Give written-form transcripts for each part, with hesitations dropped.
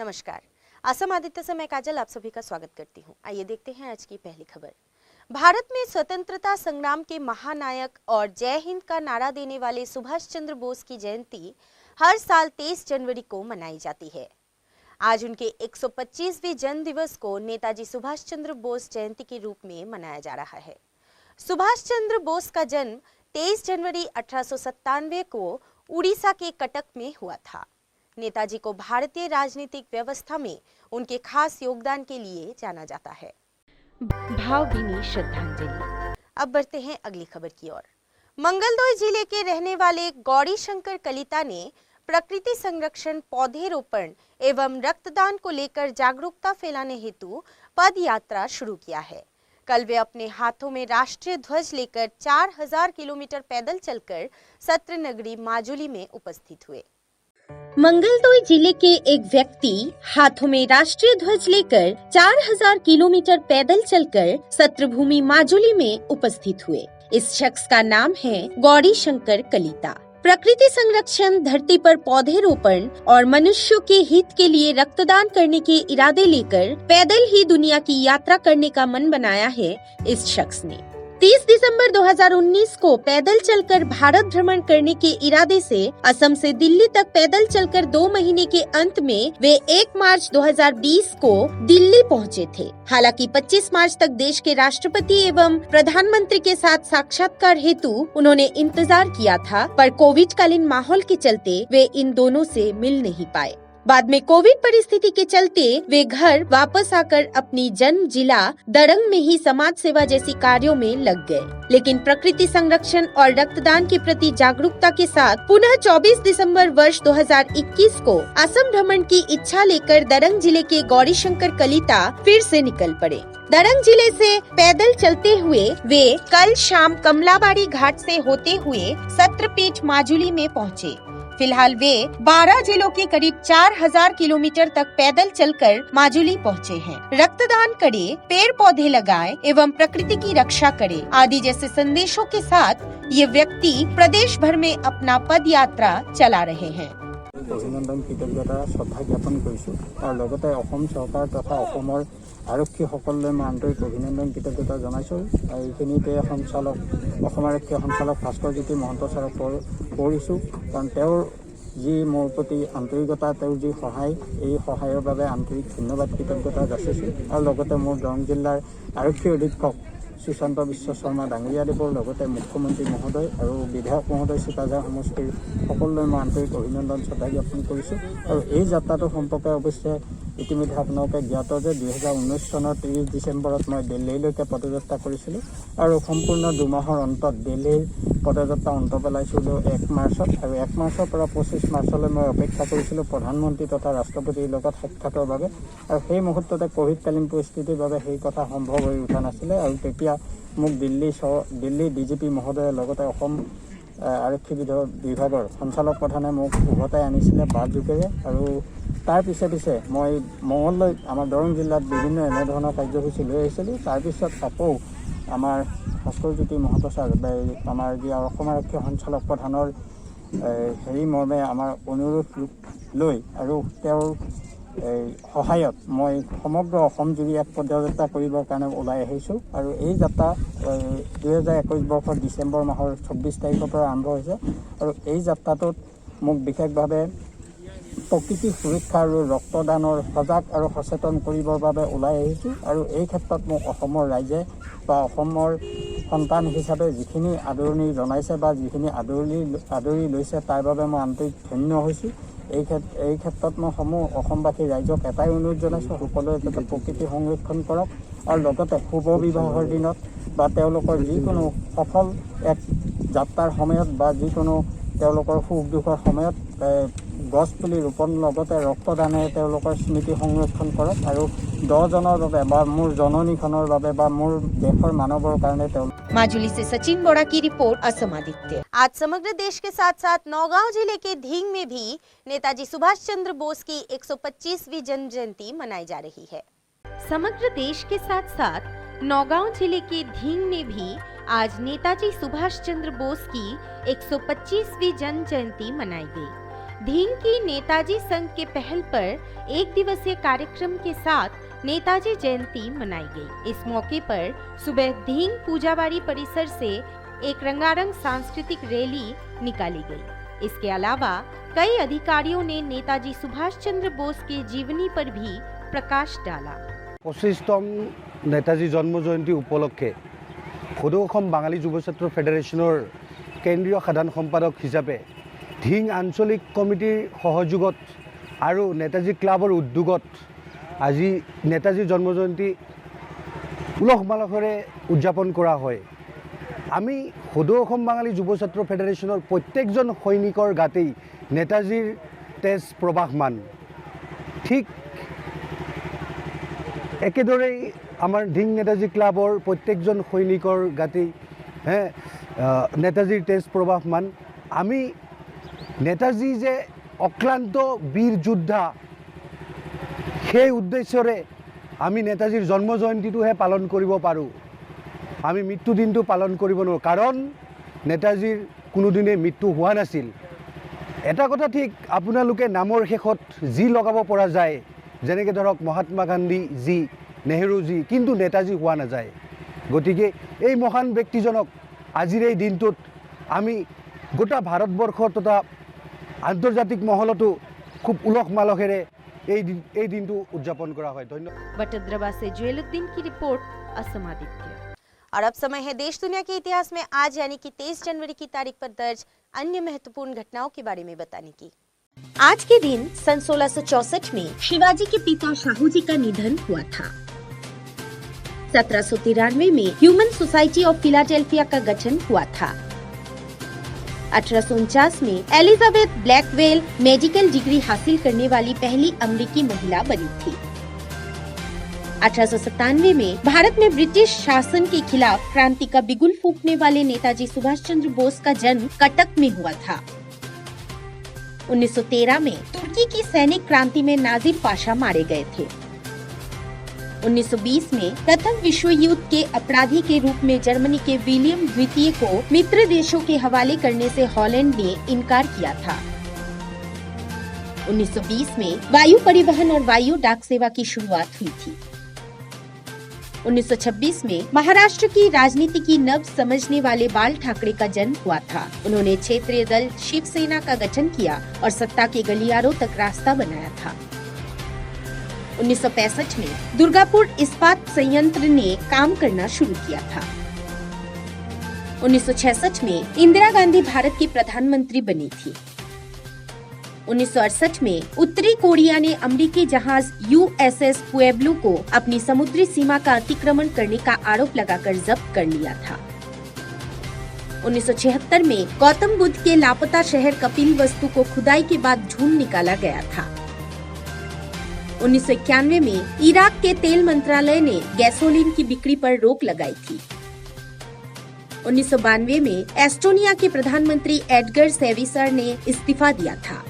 नमस्कार। असम आदित्य से मैं काजल आप सभी का स्वागत करती हूँ। आइए देखते हैं आज की पहली खबर। भारत में स्वतंत्रता संग्राम के महानायक और जय हिंद का नारा देने वाले सुभाष चंद्र बोस की जयंती हर साल 23 जनवरी को मनाई जाती है। आज उनके 125वें जन्म दिवस को नेताजी सुभाष चंद्र बोस जयंती के रूप में मनाया जा रहा है। सुभाष चंद्र बोस का जन्म 23 जनवरी 1897 को उड़ीसा के कटक में हुआ था। नेताजी को भारतीय राजनीतिक व्यवस्था में उनके खास योगदान के लिए जाना जाता है। भावभीनी श्रद्धांजलि। अब बढ़ते हैं अगली खबर की ओर। मंगलदोई जिले के रहने वाले गौरी शंकर कलिता ने प्रकृति संरक्षण, पौधेरोपण एवं रक्तदान को लेकर जागरूकता फैलाने हेतु पद यात्रा शुरू किया है। कल वे अपने हाथों में राष्ट्रीय ध्वज लेकर 4000 किलोमीटर पैदल चलकर सत्र नगरी माजुली में उपस्थित हुए। मंगलदोई जिले के एक व्यक्ति हाथों में राष्ट्रीय ध्वज लेकर 4000 किलोमीटर पैदल चलकर सत्रभूमि माजुली में उपस्थित हुए। इस शख्स का नाम है गौरी शंकर कलिता। प्रकृति संरक्षण, धरती पर पौधेरोपण और मनुष्यों के हित के लिए रक्तदान करने के इरादे लेकर पैदल ही दुनिया की यात्रा करने का मन बनाया है इस शख्स ने। 30 दिसंबर 2019 को पैदल चलकर भारत भ्रमण करने के इरादे से असम से दिल्ली तक पैदल चलकर 2 महीने के अंत में वे 1 मार्च 2020 को दिल्ली पहुंचे थे। हालांकि 25 मार्च तक देश के राष्ट्रपति एवं प्रधानमंत्री के साथ साक्षात्कार हेतु उन्होंने इंतजार किया था, पर कोविड कालीन माहौल के चलते वे इन दोनों से मिल नहीं पाए। बाद में कोविड परिस्थिति के चलते वे घर वापस आकर अपनी जन्म जिला दरंग में ही समाज सेवा जैसी कार्यों में लग गए। लेकिन प्रकृति संरक्षण और रक्तदान के प्रति जागरूकता के साथ पुनः 24 दिसंबर वर्ष 2021 को असम भ्रमण की इच्छा लेकर दरंग जिले के गौरी शंकर कलिता फिर से निकल पड़े। दरंग जिले से पैदल चलते हुए वे कल शाम कमलाबाड़ी घाट से होते हुए सत्रपीठ माजुली में पहुँचे। फिलहाल वे 12 जिलों के करीब 4000 किलोमीटर तक पैदल चलकर माजुली पहुंचे हैं। रक्तदान करे, पेड़ पौधे लगाए एवं प्रकृति की रक्षा करे आदि जैसे संदेशों के साथ ये व्यक्ति प्रदेश भर में अपना पद यात्रा चला रहे हैं। अभिनंदन कृतज्ञता श्रद्धा ज्ञापन करिছোঁ और लगते অসম सरकार तथा অসমৰ আৰক্ষীসকললৈ মই আন্তৰিক অভিনন্দন কৃতজ্ঞতা জনাইছোঁ। আৰু এইখিনিতে সঞ্চালক অসম আৰক্ষী সঞ্চালক ভাস্কৰজ্যোতি মহন্ত ছাৰক কৰিছোঁ, কাৰণ তেওঁৰ যি মোৰ প্ৰতি আন্তৰিকতা, তেওঁৰ যি সহায়, এই সহায়ৰ বাবে আন্তৰিক ধন্যবাদ কৃতজ্ঞতা যাচিছোঁ। আৰু লগতে মোৰ দৰং জিলাৰ আৰক্ষী অধীক্ষক সুশান্ত বিশ্ব শৰ্মা ডাঙৰীয়াদেৱৰ লগতে মুখ্যমন্ত্ৰী মহোদয় আৰু বিধায়ক মহোদয় চিপাঝাৰ সমষ্টিৰ সকলোলৈ মই আন্তৰিক অভিনন্দন শ্ৰদ্ধা জ্ঞাপন কৰিছোঁ। আৰু এই যাত্ৰাটো সম্পৰ্কে অৱশ্যে ইতিমধ্যে আপোনালোকে জ্ঞাত যে 2019 চনৰ 30 ডিচেম্বৰত মই দিল্লীলৈকে পদযাত্ৰা কৰিছিলোঁ আৰু সম্পূৰ্ণ 2 মাহৰ অন্তত দিল্লীৰ পদযাত্ৰা অন্ত পেলাইছিলোঁ 1 মাৰ্চত। আৰু 1 মাৰ্চৰ পৰা 25 মাৰ্চলৈ মই অপেক্ষা কৰিছিলোঁ প্ৰধানমন্ত্ৰী তথা ৰাষ্ট্ৰপতিৰ লগত সাক্ষাতৰ বাবে। আৰু সেই মুহূৰ্ততে কোভিডকালীন পৰিস্থিতিৰ বাবে সেই কথা সম্ভৱ হৈ উঠা নাছিলে। আৰু তেতিয়া মোক দিল্লী ডিজিপি মহোদয়ে লগতে অসম আৰক্ষী বিভাগৰ সঞ্চালক প্ৰধানে মোক উভতাই আনিছিলে বাট যোগেৰে। আৰু তাৰ পিছে মই মঙলদৈ আমাৰ দৰং জিলাত বিভিন্ন এনেধৰণৰ কাৰ্যসূচী লৈ আহিছিলোঁ। তাৰপিছত আকৌ আমাৰ ভাস্কৰজ্যোতি মহন্ত ছাৰ আমাৰ যি অসম আৰক্ষী সঞ্চালক প্ৰধানৰ মৰ্মে আমাৰ অনুৰোধ লৈ আৰু তেওঁৰ সহায়ত মই সমগ্ৰ অসম জুৰি এক পদযাত্ৰা কৰিবৰ কাৰণে ওলাই আহিছোঁ। আৰু এই যাত্ৰা 2021 বৰ্ষৰ ডিচেম্বৰ মাহৰ 24 তাৰিখৰ পৰা আৰম্ভ হৈছে। আৰু এই যাত্ৰাটোত মোক বিশেষভাৱে প্ৰকৃতি সুৰক্ষা আৰু ৰক্তদানৰ সজাগ আৰু সচেতন কৰিবৰ বাবে ওলাই আহিছোঁ। আৰু এই ক্ষেত্ৰত মোক অসমৰ ৰাইজে বা অসমৰ সন্তান হিচাপে যিখিনি আদৰণি জনাইছে বা যিখিনি আদৰি লৈছে তাৰ বাবে মই আন্তৰিক ধন্য হৈছোঁ। এই ক্ষেত্ৰত মই অসমবাসী ৰাইজক এটাই অনুৰোধ জনাইছোঁ, সকলোৱে যাতে প্ৰকৃতি সংৰক্ষণ কৰক আৰু লগতে শুভ বিবাহৰ দিনত বা তেওঁলোকৰ যিকোনো সফল এক যাত্ৰাৰ সময়ত বা যিকোনো তেওঁলোকৰ সুখ দুখৰ সময়ত গছ পুলি ৰোপণ লগতে ৰক্তদানেৰে তেওঁলোকৰ স্মৃতি সংৰক্ষণ কৰক। আৰু 10 জনৰ বাবে বা মোৰ জননীখনৰ বাবে বা মোৰ দেশৰ মানৱৰ কাৰণে माजुली से सचिन बोरा की रिपोर्ट, असम आदित्य। आज समग्र देश के साथ साथ नौगांव जिले के ढींग में भी नेताजी सुभाष चंद्र बोस की 125वीं जन्म जयंती मनाई जा रही है। समग्र देश के साथ साथ नौगांव जिले के ढींग में भी आज नेताजी सुभाष चंद्र बोस की 125वीं जन्म जयंती मनाई गई। ढींग की नेताजी संघ के पहल पर एक दिवसीय कार्यक्रम के साथ नेताजी जयंती मनाई गई। इस मौके पर सुबह ढींग पूजाबाड़ी परिसर से एक रंगारंग सांस्कृतिक रैली निकाली गई। इसके अलावा कई अधिकारियों ने नेताजी सुभाष चंद्र बोस की जीवनी पर भी प्रकाश डाला। 25তম নেতাজী জন্ম জয়ন্তী উপলক্ষে সদৌ অসম বাঙালী যুৱ ছাত্ৰ ফেডাৰেশ্যনৰ কেন্দ্ৰীয় সাধাৰণ সম্পাদক হিচাপে ঢিং আঞ্চলিক কমিটিৰ সহযোগত আৰু নেতাজী ক্লাবৰ উদ্যোগত আজি নেতাজী জন্ম জয়ন্তী উলহ মালহেৰে উদযাপন কৰা হয়। আমি সদৌ অসম বাঙালী যুৱ ছাত্ৰ ফেডাৰেশ্যনৰ প্ৰত্যেকজন সৈনিকৰ গাতেই নেতাজীৰ তেজ প্ৰবাহমান। ঠিক একেদৰেই আমাৰ ঢিং নেতাজী ক্লাবৰ প্ৰত্যেকজন সৈনিকৰ গাতেই নেতাজীৰ তেজ প্ৰবাহমান। আমি নেতাজী যে অক্লান্ত বীৰ যোদ্ধা সেই উদ্দেশ্যৰে আমি নেতাজীৰ জন্ম জয়ন্তীটোহে পালন কৰিব পাৰোঁ। আমি মৃত্যু দিনটো পালন কৰিব নোৱাৰোঁ, কাৰণ নেতাজীৰ কোনোদিনে মৃত্যু হোৱা নাছিল। এটা কথা ঠিক, আপোনালোকে নামৰ শেষত যি লগাব পৰা যায়, যেনেকৈ ধৰক মহাত্মা গান্ধী জি, নেহেৰু জি, কিন্তু নেতাজী হোৱা নাযায়। গতিকে এই মহান ব্যক্তিজনক আজিৰ এই দিনটোত আমি গোটা ভাৰতবৰ্ষ তথা আন্তৰ্জাতিক মহলতো খুব উলহ মালহেৰে এই দিনটো উদযাপন কৰা হয়। ধন্যবাদ। बटद्रवा से जुएलुद्दीन की रिपोर्ट, असम आदित्य। और अब समय है देश दुनिया के इतिहास में आज यानी कि 23 जनवरी की तारीख पर दर्ज अन्य महत्वपूर्ण घटनाओं के बारे में बताने की। आज के दिन सन 1664 में शिवाजी के पिता शाहू जी का निधन हुआ था। 1793 में ह्यूमन सोसाइटी ऑफ फिलाडेल्फिया का गठन हुआ था। 1849 में एलिजाबेथ ब्लैकवेल मेडिकल डिग्री हासिल करने वाली पहली अमेरिकी महिला बनी थी। 1897 में भारत में ब्रिटिश शासन के खिलाफ क्रांति का बिगुल फूंकने वाले नेताजी सुभाष चंद्र बोस का जन्म कटक में हुआ था। 1913 में तुर्की की सैनिक क्रांति में नाजिर पाशा मारे गए थे। 1920 में प्रथम विश्व युद्ध के अपराधी के रूप में जर्मनी के विलियम द्वितीय को मित्र देशों के हवाले करने से हॉलैंड ने इनकार किया था। 1920 में वायु परिवहन और वायु डाक सेवा की शुरुआत हुई थी। 1926 में महाराष्ट्र की राजनीति की नब्ज समझने वाले बाल ठाकरे का जन्म हुआ था। उन्होंने क्षेत्रीय दल शिवसेना का गठन किया और सत्ता के गलियारों तक रास्ता बनाया था। 1965 में दुर्गापुर इस्पात संयंत्र ने काम करना शुरू किया था। 1966 में इंदिरा गांधी भारत की प्रधानमंत्री बनी थी। 1968 में उत्तरी कोरिया ने अमेरिकी जहाज USS पुएब्लो को अपनी समुद्री सीमा का अतिक्रमण करने का आरोप लगाकर जब्त कर लिया था। 1976 में गौतम बुद्ध के लापता शहर कपिलवस्तु को खुदाई के बाद ढूंढ निकाला गया था। 1991 में इराक के तेल मंत्रालय ने गैसोलीन की बिक्री पर रोक लगाई थी। 1992 में एस्टोनिया के प्रधानमंत्री एडगर सेविसर ने इस्तीफा दिया था।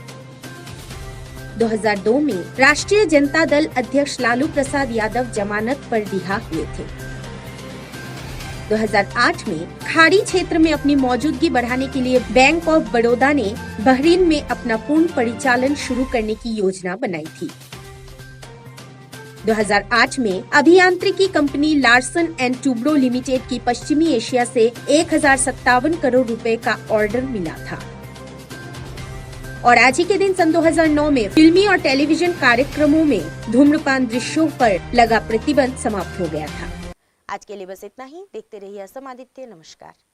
2002 में राष्ट्रीय जनता दल अध्यक्ष लालू प्रसाद यादव जमानत पर रिहा हुए थे। 2008 में खाड़ी क्षेत्र में अपनी मौजूदगी बढ़ाने के लिए बैंक ऑफ बड़ौदा ने बहरीन में अपना पूर्ण परिचालन शुरू करने की योजना बनाई थी। 2008 में अभियांत्रिकी company Larsen and Toubro limited की पश्चिमी एशिया से 1057 करोड़ रुपए का ऑर्डर मिला था। और आज ही के दिन सन 2009 में फिल्मी और टेलीविजन कार्यक्रमों में धूम्रपान दृश्यों पर लगा प्रतिबंध समाप्त हो गया था। आज के लिए बस इतना ही। देखते रहिए असम आदित्य। नमस्कार।